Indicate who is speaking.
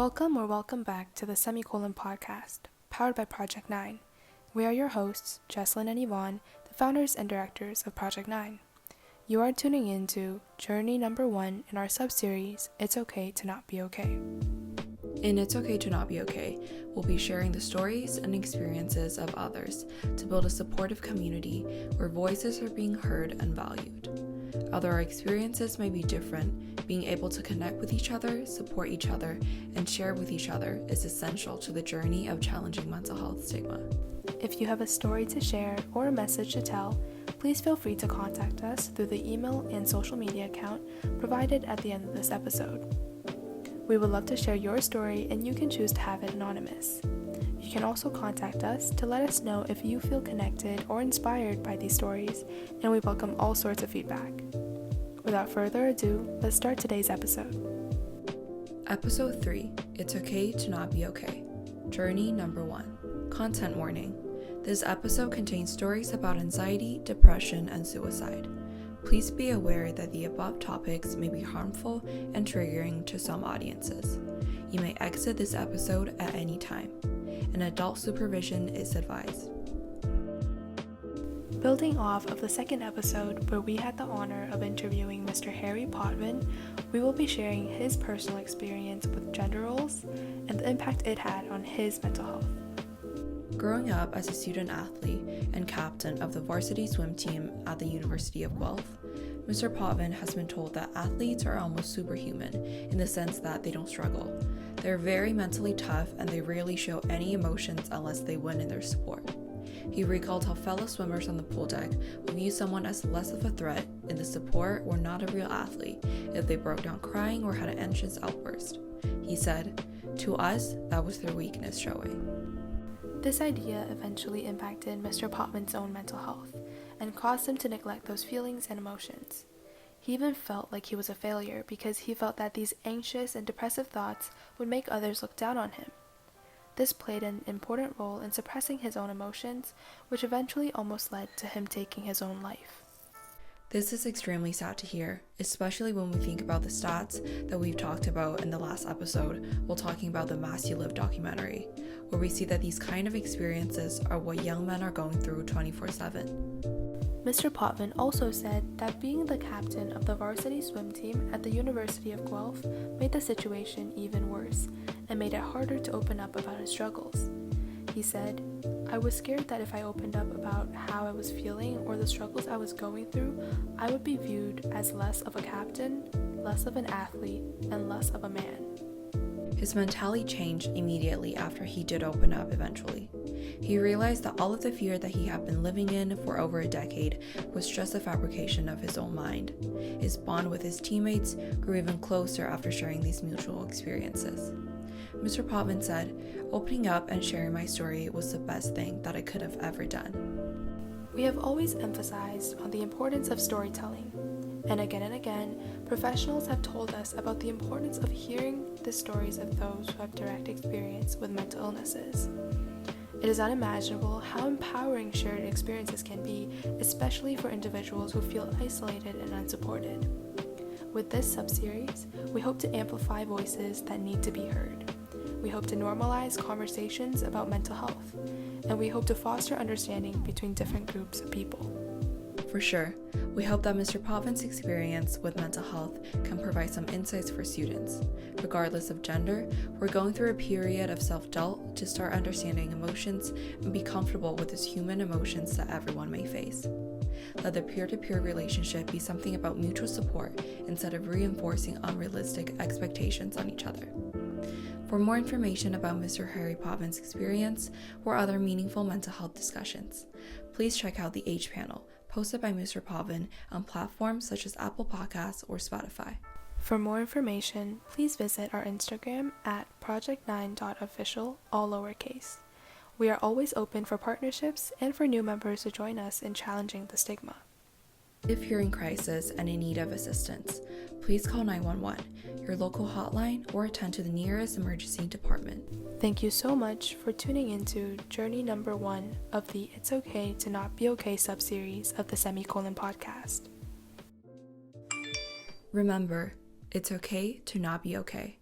Speaker 1: Welcome back to the Semicolon Podcast, powered by ProjectNINE. We are your hosts, Jeslyn and Yvonne, the founders and directors of ProjectNINE. You are tuning into journey number 1 in our sub-series, It's Okay to Not Be Okay.
Speaker 2: In It's Okay to Not Be Okay, we'll be sharing the stories and experiences of others to build a supportive community where voices are being heard and valued. Although our experiences may be different, being able to connect with each other, support each other, and share with each other is essential to the journey of challenging mental health stigma.
Speaker 1: If you have a story to share or a message to tell, please feel free to contact us through the email and social media account provided at the end of this episode. We would love to share your story, and you can choose to have it anonymous. You can also contact us to let us know if you feel connected or inspired by these stories, and we welcome all sorts of feedback. Without further ado, let's start today's episode.
Speaker 2: Episode 3, It's Okay to Not Be Okay. Journey number 1. Content warning. This episode contains stories about anxiety, depression, and suicide. Please be aware that the above topics may be harmful and triggering to some audiences. You may exit this episode at any time. An adult supervision is advised.
Speaker 1: Building off of the second episode where we had the honor of interviewing Mr. Harry Potvin, we will be sharing his personal experience with gender roles and the impact it had on his mental health.
Speaker 2: Growing up as a student athlete and captain of the varsity swim team at the University of Guelph, Mr. Potvin has been told that athletes are almost superhuman in the sense that they don't struggle. They're very mentally tough and they rarely show any emotions unless they win in their sport. He recalled how fellow swimmers on the pool deck would view someone as less of a threat in the sport or not a real athlete if they broke down crying or had an anxious outburst. He said, "To us, that was their weakness showing."
Speaker 1: This idea eventually impacted Mr. Potvin's own mental health and caused him to neglect those feelings and emotions. He even felt like he was a failure because he felt that these anxious and depressive thoughts would make others look down on him. This played an important role in suppressing his own emotions, which eventually almost led to him taking his own life.
Speaker 2: This is extremely sad to hear, especially when we think about the stats that we've talked about in the last episode while talking about the Mass You Live documentary, where we see that these kind of experiences are what young men are going through 24/7.
Speaker 1: Mr. Potvin also said that being the captain of the varsity swim team at the University of Guelph made the situation even worse and made it harder to open up about his struggles. He said, "I was scared that if I opened up about how I was feeling or the struggles I was going through, I would be viewed as less of a captain, less of an athlete, and less of a man."
Speaker 2: His mentality changed immediately after he did open up eventually. He realized that all of the fear that he had been living in for over a decade was just a fabrication of his own mind. His bond with his teammates grew even closer after sharing these mutual experiences. Mr. Potvin said, "Opening up and sharing my story was the best thing that I could have ever done."
Speaker 1: We have always emphasized on the importance of storytelling, and again, professionals have told us about the importance of hearing the stories of those who have direct experience with mental illnesses. It is unimaginable how empowering shared experiences can be, especially for individuals who feel isolated and unsupported. With this sub-series, we hope to amplify voices that need to be heard. We hope to normalize conversations about mental health, and we hope to foster understanding between different groups of people.
Speaker 2: For sure, we hope that Mr. Potvin's experience with mental health can provide some insights for students. Regardless of gender, we're going through a period of self-doubt to start understanding emotions and be comfortable with these human emotions that everyone may face. Let the peer-to-peer relationship be something about mutual support instead of reinforcing unrealistic expectations on each other. For more information about Mr. Harry Potvin's experience or other meaningful mental health discussions, please check out the Age panel posted by Mr. Potvin on platforms such as Apple Podcasts or Spotify.
Speaker 1: For more information, please visit our Instagram at ProjectNINE.official, all lowercase. We are always open for partnerships and for new members to join us in challenging the stigma.
Speaker 2: If you're in crisis and in need of assistance, please call 911, your local hotline, or attend to the nearest emergency department.
Speaker 1: Thank you so much for tuning into journey number 1 of the It's Okay to Not Be Okay sub-series of the Semicolon Podcast.
Speaker 2: Remember, it's okay to not be okay.